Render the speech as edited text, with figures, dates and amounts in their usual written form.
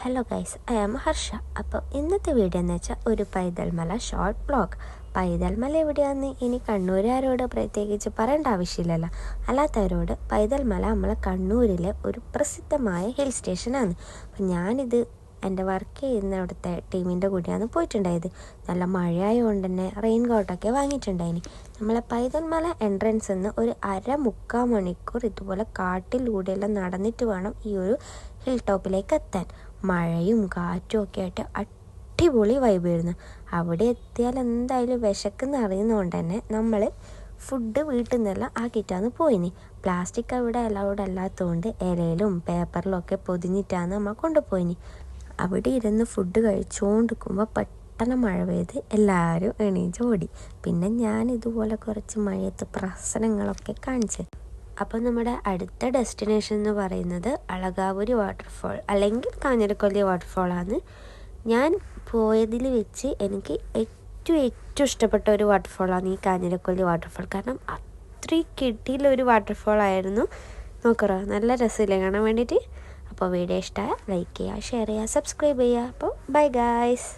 Hello guys, I am Harsha. അപ്പോൾ ഇന്നത്തെ video എന്ന് വെച്ചാൽ ഒരു പൈതൽമല ഷോർട്ട് വ്ളോഗ്. പൈതൽമല എവിടെയാണെന്ന് ഇനി കണ്ണൂരുകാരോട് പ്രത്യേകിച്ച് പറയേണ്ട ആവശ്യമില്ലല്ലോ. അല്ലാത്തവരോട് പൈതൽമല നമ്മളെ കണ്ണൂരിലെ ഒരു പ്രസിദ്ധമായ ഹിൽ സ്റ്റേഷനാണ്. അപ്പം ഞാനിത് എൻ്റെ വർക്ക് ചെയ്യുന്ന അവിടുത്തെ ടീമിൻ്റെ കൂടെയാണ് പോയിട്ടുണ്ടായത്. നല്ല മഴയായതുകൊണ്ട് തന്നെ റെയിൻ കോട്ടൊക്കെ വാങ്ങിയിട്ടുണ്ടായിന്. നമ്മളെ പൈതൽമല എൻട്രൻസ് നിന്ന് ഒരു മുക്കാൽ മണിക്കൂർ ഇതുപോലെ കാട്ടിലൂടെയെല്ലാം നടന്നിട്ട് വേണം ഈ ഒരു ഹിൽ ടോപ്പിലേക്ക് എത്താൻ. മഴയും കാറ്റും ഒക്കെ ആയിട്ട് അടിപൊളി വൈബായിരുന്നു. അവിടെ എത്തിയാൽ എന്തായാലും വിശക്കെന്ന് അറിയുന്നതുകൊണ്ട് തന്നെ നമ്മൾ ഫുഡ് വീട്ടിൽ നിന്നെല്ലാം ആക്കിയിട്ടാണ് പോയിനി. പ്ലാസ്റ്റിക് അവിടെ അലൗഡ് അല്ലാത്തതുകൊണ്ട് ഇലയിലും പേപ്പറിലും ഒക്കെ പൊതിഞ്ഞിട്ടാണ് നമ്മൾ കൊണ്ടുപോയിനി. അവിടെ ഇരുന്ന് ഫുഡ് കഴിച്ചുകൊണ്ടിരിക്കുമ്പോൾ പെട്ടെന്ന് മഴ പെയ്ത് എല്ലാവരും എണീച്ച് ഓടി. പിന്നെ ഞാൻ ഇതുപോലെ കുറച്ച് മഴയത്ത് പ്രശ്നങ്ങളൊക്കെ കാണിച്ചു. അപ്പോൾ നമ്മുടെ അടുത്ത ഡെസ്റ്റിനേഷൻ എന്ന് പറയുന്നത് അളകാപുരി വാട്ടർഫോൾ അല്ലെങ്കിൽ കാഞ്ഞിരക്കൊല്ലി വാട്ടർഫോളാണ്. ഞാൻ പോയതിൽ വെച്ച് എനിക്ക് ഏറ്റവും ഇഷ്ടപ്പെട്ട ഒരു വാട്ടർഫോളാണ് ഈ കാഞ്ഞിരക്കൊല്ലി വാട്ടർഫോൾ. കാരണം അത്രയും കിട്ടിയിലൊരു വാട്ടർഫോൾ ആയിരുന്നു. നോക്കറോ, നല്ല രസമില്ലേ കാണാൻ വേണ്ടിയിട്ട്. അപ്പോൾ വീഡിയോ ഇഷ്ടമായ ലൈക്ക് ചെയ്യുക, ഷെയർ ചെയ്യുക, സബ്സ്ക്രൈബ് ചെയ്യുക. അപ്പോൾ ബൈ ഗായ്സ്.